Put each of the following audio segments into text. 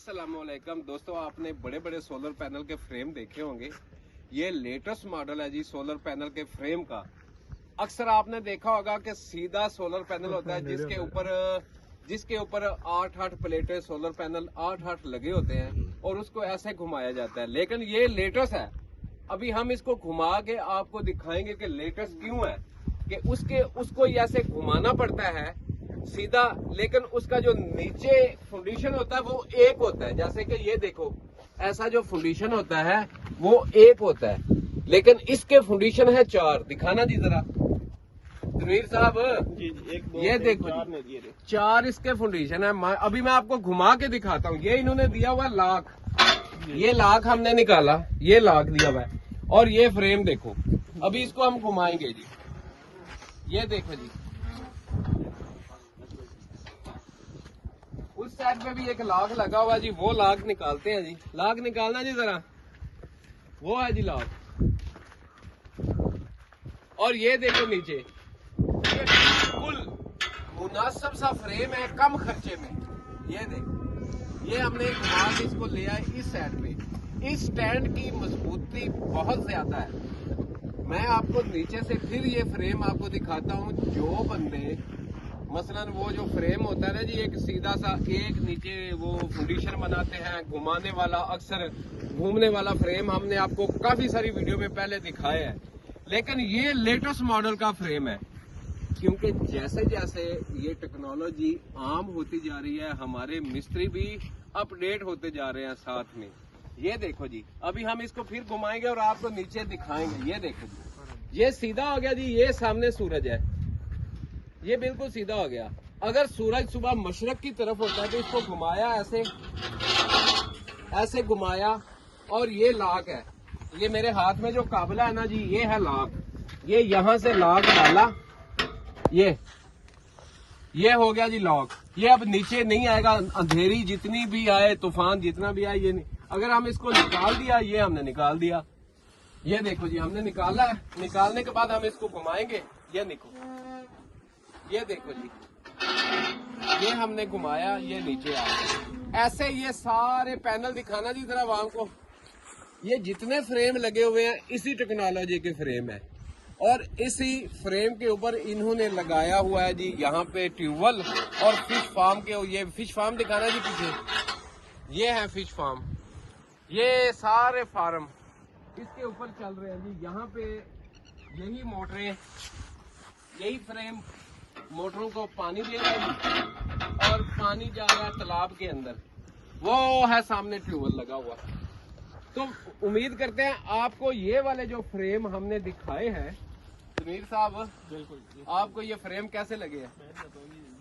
अस्सलामुअलैकुम दोस्तों, आपने बड़े बड़े सोलर पैनल के फ्रेम देखे होंगे। ये लेटेस्ट मॉडल है जी सोलर पैनल के फ्रेम का। अक्सर आपने देखा होगा कि सीधा सोलर पैनल होता है जिसके ऊपर 8 प्लेटें सोलर पैनल 8 लगे होते हैं और उसको ऐसे घुमाया जाता है। लेकिन ये लेटेस्ट है। अभी हम इसको घुमा के आपको दिखाएंगे कि लेटेस्ट क्यों है कि उसको ऐसे घुमाना पड़ता है सीधा, लेकिन उसका जो नीचे फाउंडेशन होता है वो एक होता है। जैसे कि ये देखो, ऐसा जो फाउंडेशन होता है वो एक होता है, लेकिन इसके फाउंडेशन है 4। दिखाना जी जरा तनवीर साहब जी, 1 2 ये 3 देखो 4 जी, ने दिए 4 इसके फाउंडेशन है। अभी मैं आपको घुमा के दिखाता हूँ। ये इन्होंने दिया हुआ लाख, ये लाख हमने निकाला, ये लाख दिया हुआ है और ये फ्रेम देखो। अभी इसको हम घुमाएंगे जी, ये देखो जी, उस साइड पे भी एक लाख लगा हुआ जी, वो लाख निकालते हैं जी। लाख निकालना जी जरा, वो है जी लाख। और ये देखो नीचे, ये बिल्कुल मुनासिब सा फ्रेम है कम खर्चे में। ये देखो, ये हमने घुमा के इसको ले आए इस साइड पे। इस स्टैंड की मजबूती बहुत ज्यादा है। मैं आपको नीचे से फिर ये फ्रेम आपको दिखाता हूँ। जो बंदे मसलन वो जो फ्रेम होता है ना जी, एक सीधा सा एक नीचे वो फाउंडेशन बनाते हैं घुमाने वाला, अक्सर घूमने वाला फ्रेम हमने आपको काफी सारी वीडियो में पहले दिखाया है। लेकिन ये लेटेस्ट मॉडल का फ्रेम है, क्योंकि जैसे जैसे ये टेक्नोलॉजी आम होती जा रही है, हमारे मिस्त्री भी अपडेट होते जा रहे हैं साथ में। ये देखो जी, अभी हम इसको फिर घुमाएंगे और आपको नीचे दिखाएंगे। ये देखो जी, ये सीधा हो गया जी, ये सामने सूरज है, ये बिल्कुल सीधा हो गया। अगर सूरज सुबह मशरक की तरफ होता है तो इसको घुमाया ऐसे ऐसे घुमाया, और ये लाख है। ये मेरे हाथ में जो काबला है ना जी, ये है लाख। ये यहां से लाख डाला, ये हो गया जी लॉक। ये अब नीचे नहीं आएगा, अंधेरी जितनी भी आए, तूफान जितना भी आए, ये नहीं। अगर हम इसको निकाल दिया, ये हमने निकाल दिया, ये देखो जी, हमने निकाला है। निकालने के बाद हम इसको घुमाएंगे, ये देखो जी, ये हमने घुमाया, ये नीचे आ गया। ऐसे ये सारे पैनल दिखाना जी जरा आवाम को। ये जितने फ्रेम लगे हुए हैं इसी टेक्नोलॉजी के फ्रेम है, और इसी फ्रेम के ऊपर इन्होंने लगाया हुआ है जी यहाँ पे ट्यूबवेल और फिश फार्म के। ये फिश फार्म दिखाना जी पीछे, ये है फिश फार्म। ये सारे फार्म इसके ऊपर चल रहे हैं जी। यहाँ पे यही मोटरें, यही फ्रेम मोटरों को पानी दे रहा है और पानी जा रहा है तालाब के अंदर। वो है सामने ट्यूबवेल लगा हुआ। तो उम्मीद करते हैं आपको ये वाले जो फ्रेम हमने दिखाए हैं, तनवीर साहब बिल्कुल आपको ये फ्रेम कैसे लगे हैं?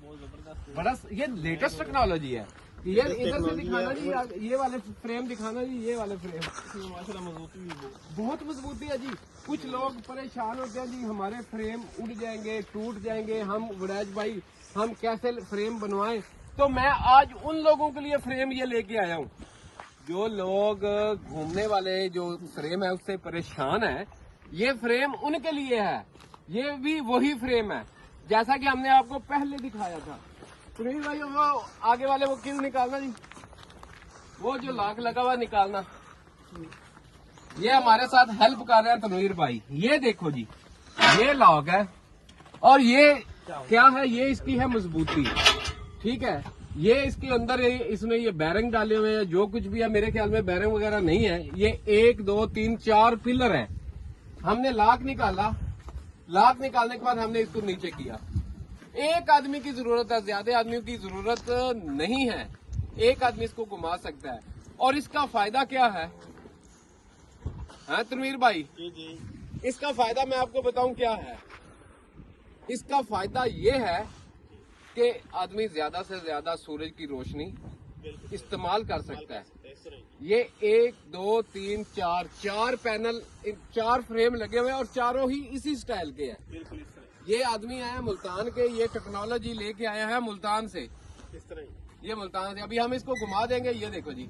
बहुत जबरदस्त बड़ा ये लेटेस्ट टेक्नोलॉजी है। ये इधर से दिखाना जी, ये वाले फ्रेम दिखाना जी, ये वाले फ्रेम माशाल्लाह मजबूती भी बहुत मजबूती है जी। कुछ लोग परेशान होते हैं जी, हमारे फ्रेम उड़ जाएंगे, टूट जाएंगे, हम वराज भाई हम कैसे फ्रेम बनवाएं। तो मैं आज उन लोगों के लिए फ्रेम ये लेके आया हूँ जो लोग घूमने वाले जो फ्रेम है उससे परेशान है। ये फ्रेम उनके लिए है। ये भी वही फ्रेम है जैसा कि हमने आपको पहले दिखाया था। तनवीर भाई वो आगे वाले वो क्यों निकालना जी, वो जो लाख लगा हुआ निकालना। ये हमारे साथ हेल्प कर रहे हैं तनवीर भाई। ये देखो जी, ये लॉक है और ये क्या है, ये इसकी है मजबूती, ठीक है। ये इसके अंदर इसमें ये बैरिंग डाले हुए हैं, जो कुछ भी है। मेरे ख्याल में बैरिंग वगैरह नहीं है। ये 1 2 3 4 पिलर हैं। हमने लाख निकाला, लाख निकालने के बाद हमने इसको नीचे किया। एक आदमी की जरूरत है, ज्यादा आदमियों की जरूरत नहीं है। एक आदमी इसको घुमा सकता है। और इसका फायदा क्या है तनवीर भाई? जी इसका फायदा मैं आपको बताऊं क्या है। इसका फायदा ये है कि आदमी ज्यादा से ज्यादा सूरज की रोशनी इस्तेमाल कर सकता है। ये 1 2 3 4 पैनल, 4 फ्रेम लगे हुए हैं और चारों ही इसी स्टाइल के हैं। ये आदमी आया मुल्तान के, ये टेक्नोलॉजी लेके आया है मुल्तान से। ये मुल्तान से। अभी हम इसको घुमा देंगे। ये देखो जी,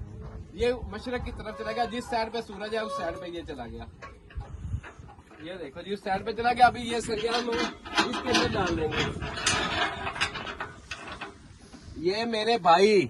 ये मशरक की तरफ चला गया। जिस साइड पे सूरज है उस साइड पे ये चला गया। ये देखो जी, उस साइड पे चला गया। अभी ये सरिया हम इसके अंदर डाल देंगे। ये मेरे भाई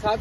7